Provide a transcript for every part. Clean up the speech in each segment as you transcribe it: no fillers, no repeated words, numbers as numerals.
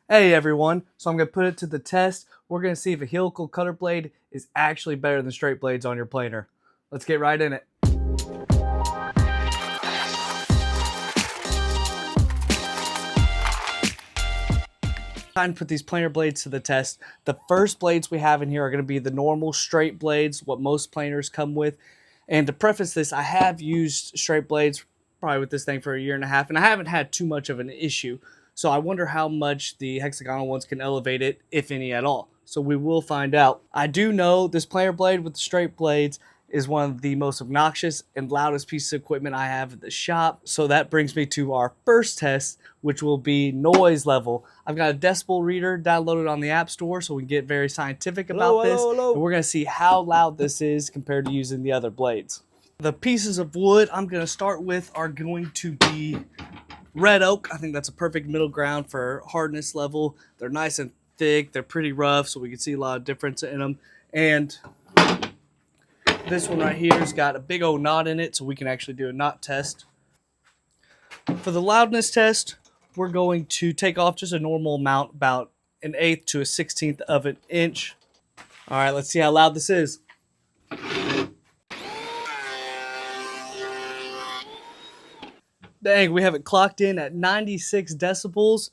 Hey everyone, so I'm going to put it to the test. We're going to see if a helical cutter blade is actually better than straight blades on your planer. Let's get right in it. Time to put these planer blades to the test. The first blades we have in here are going to be the normal straight blades, what most planers come with. And to preface this, I have used straight blades probably with this thing for a year and a half, and I haven't had too much of an issue. So I wonder how much the hexagonal ones can elevate it, if any at all. So we will find out. I do know this planer blade with the straight blades is one of the most obnoxious and loudest pieces of equipment I have at the shop. So that brings me to our first test, which will be noise level. I've got a decibel reader downloaded on the App Store, so we can get very scientific about this. And we're going to see how loud this is compared to using the other blades. The pieces of wood I'm going to start with are going to be red oak. I think that's a perfect middle ground for hardness level. They're nice and thick. They're pretty rough, so we can see a lot of difference in them. And this one right here has got a big old knot in it, so we can actually do a knot test. For the loudness test, we're going to take off just a normal amount, about 1/8 to 1/16 of an inch. All right, let's see how loud this is. Dang, we have it clocked in at 96 decibels.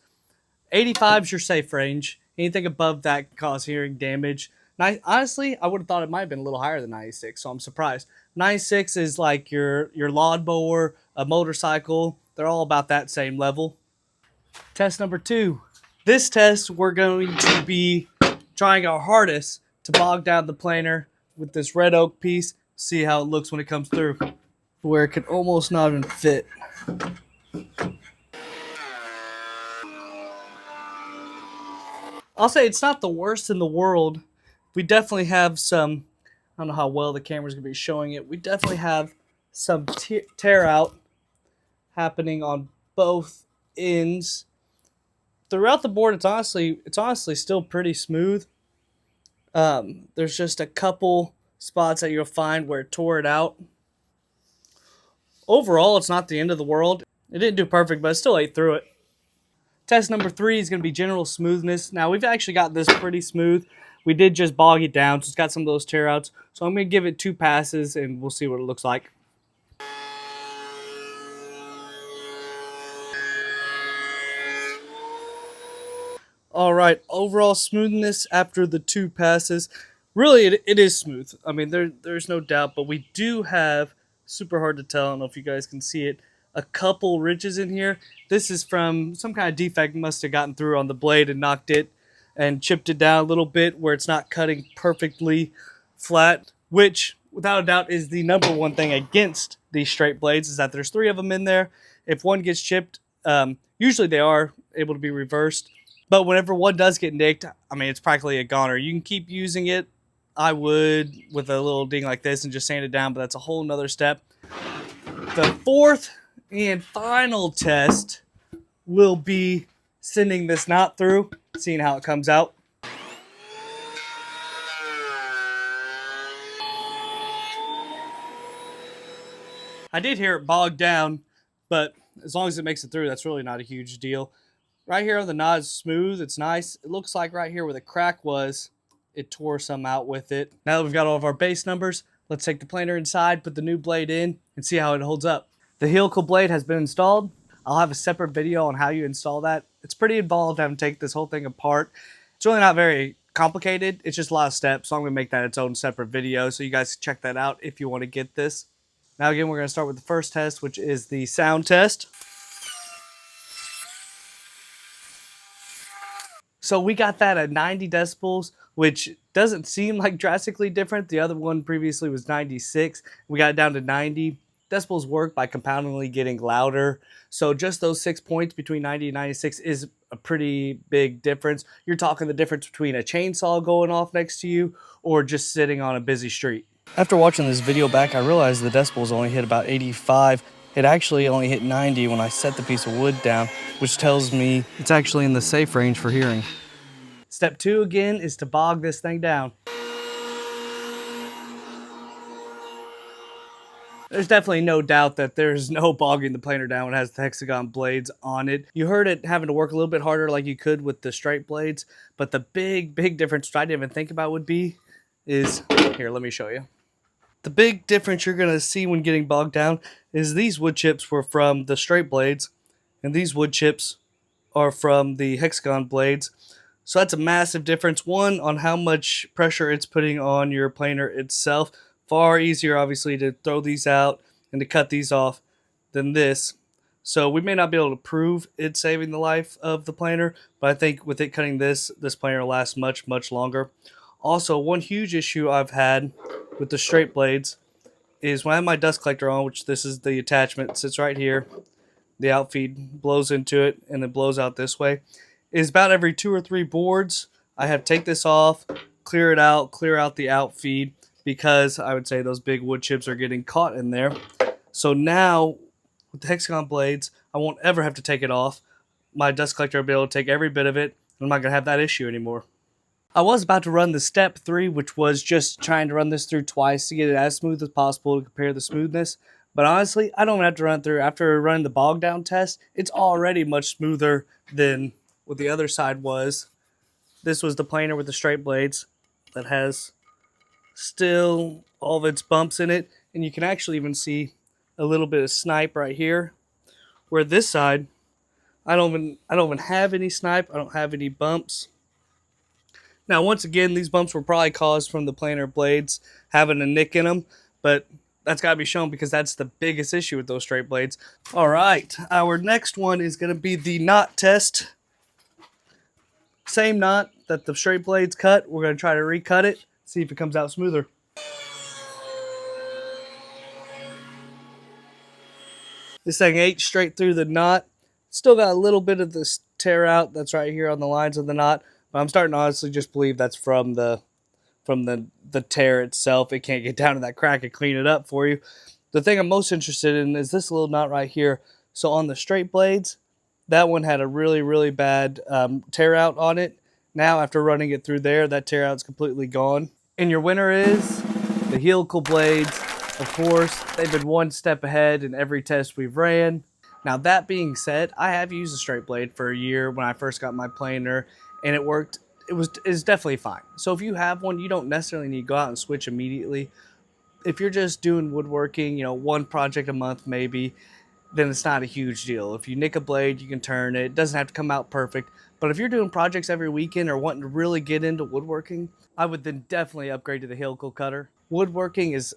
85 is your safe range. Anything above that can cause hearing damage. Honestly, I would have thought it might have been a little higher than 96, so I'm surprised. 96 is like your lawnmower, a motorcycle. They're all about that same level. Test number 2. This test, we're going to be trying our hardest to bog down the planer with this red oak piece. See how it looks when it comes through, where it can almost not even fit. I'll say it's not the worst in the world. We definitely have some, I don't know how well the camera's going to be showing it. We definitely have some tear out happening on both ends. Throughout the board, it's honestly still pretty smooth. There's just a couple spots that you'll find where it tore it out. Overall, it's not the end of the world. It didn't do perfect, but it still ate through it. Test number 3 is going to be general smoothness. Now, we've actually got this pretty smooth. We did just bog it down, so it's got some of those tear outs. So I'm going to give it 2 passes, and we'll see what it looks like. All right, overall smoothness after the 2 passes. Really, it is smooth. I mean, there's no doubt, but we do have, super hard to tell, I don't know if you guys can see it, a couple ridges in here. This is from some kind of defect must have gotten through on the blade and knocked it and chipped it down a little bit where it's not cutting perfectly flat, which without a doubt is the number one thing against these straight blades, is that there's 3 of them in there. If one gets chipped, usually they are able to be reversed, but whenever one does get nicked, I mean, it's practically a goner. You can keep using it, I would, with a little ding like this and just sand it down, but that's a whole nother step. The 4th and final test will be sending this knot through, seeing how it comes out. I did hear it bog down, but as long as it makes it through, that's really not a huge deal. Right here on the knot is smooth, it's nice. It looks like right here where the crack was, it tore some out with it. Now that we've got all of our base numbers, let's take the planer inside, put the new blade in, and see how it holds up. The helical blade has been installed. I'll have a separate video on how you install that. It's pretty involved having to take this whole thing apart. It's really not very complicated. It's just a lot of steps, so I'm going to make that its own separate video, so you guys check that out if you want to get this. Now again, we're going to start with the first test, which is the sound test. So we got that at 90 decibels, which doesn't seem like drastically different. The other one previously was 96. We got it down to 90. Decibels work by compoundingly getting louder. So just those 6 points between 90 and 96 is a pretty big difference. You're talking the difference between a chainsaw going off next to you or just sitting on a busy street. After watching this video back, I realized the decibels only hit about 85. It actually only hit 90 when I set the piece of wood down, which tells me it's actually in the safe range for hearing. Step 2 again is to bog this thing down. There's definitely no doubt that there's no bogging the planer down when it has the hexagon blades on it. You heard it having to work a little bit harder like you could with the straight blades, but the big difference, which I didn't even think about would be, is, here, let me show you. The big difference you're going to see when getting bogged down is these wood chips were from the straight blades, and these wood chips are from the hexagon blades. So that's a massive difference. One, on how much pressure it's putting on your planer itself. Far easier, obviously, to throw these out and to cut these off than this. So we may not be able to prove it's saving the life of the planer, but I think with it cutting this planer will last much longer. Also, one huge issue I've had with the straight blades is when I have my dust collector on, which this is the attachment, sits right here. The outfeed blows into it and it blows out this way. Is about every 2 or 3 boards I have to take this off, clear it out, clear out the outfeed, because I would say those big wood chips are getting caught in there. So now with the hexagon blades, I won't ever have to take it off. My dust collector will be able to take every bit of it. I'm not going to have that issue anymore. I was about to run the step 3, which was just trying to run this through twice to get it as smooth as possible to compare the smoothness. But honestly, I don't have to run through. After running the bog down test, it's already much smoother than what the other side was. This was the planer with the straight blades that has still all of its bumps in it. And you can actually even see a little bit of snipe right here. Where this side, I don't even have any snipe. I don't have any bumps. Now, once again, these bumps were probably caused from the planer blades having a nick in them, but that's got to be shown because that's the biggest issue with those straight blades. All right, our next one is going to be the knot test. Same knot that the straight blades cut. We're going to try to recut it, see if it comes out smoother. This thing ate straight through the knot. Still got a little bit of this tear out that's right here on the lines of the knot, but I'm starting to honestly just believe that's from the tear itself. It can't get down to that crack and clean it up for you. The thing I'm most interested in is this little knot right here. So on the straight blades, that one had a really bad tear out on it. Now after running it through there, that tear out's completely gone. And your winner is the Helical blades. Of course, they've been one step ahead in every test we've ran. Now that being said, I have used a straight blade for a year when I first got my planer, and it worked. It's definitely fine. So if you have one, you don't necessarily need to go out and switch immediately. If you're just doing woodworking, one project a month maybe, then it's not a huge deal. If you nick a blade, you can turn it. It doesn't have to come out perfect. But if you're doing projects every weekend or wanting to really get into woodworking, I would then definitely upgrade to the Helical cutter. Woodworking is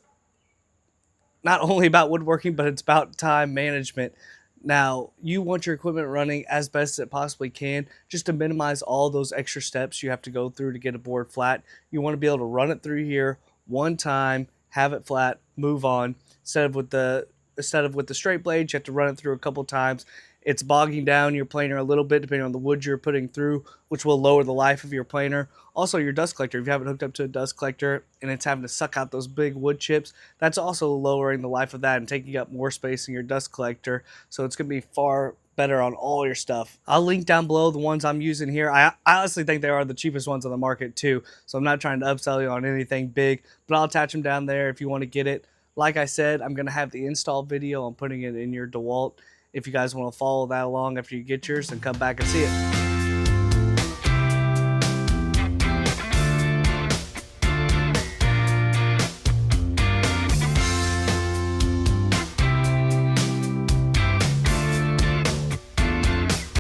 not only about woodworking, but it's about time management. Now, you want your equipment running as best as it possibly can, just to minimize all those extra steps you have to go through to get a board flat. You want to be able to run it through here one time, have it flat, move on. Instead of with the straight blades, you have to run it through a couple times. It's bogging down your planer a little bit depending on the wood you're putting through, which will lower the life of your planer. Also, your dust collector, if you have it hooked up to a dust collector and it's having to suck out those big wood chips, that's also lowering the life of that and taking up more space in your dust collector. So it's going to be far better on all your stuff. I'll link down below the ones I'm using here. I honestly think they are the cheapest ones on the market too. So I'm not trying to upsell you on anything big, but I'll attach them down there if you want to get it. Like I said, I'm going to have the install video. I'm putting it in your DeWalt. If you guys want to follow that along after you get yours, then come back and see it.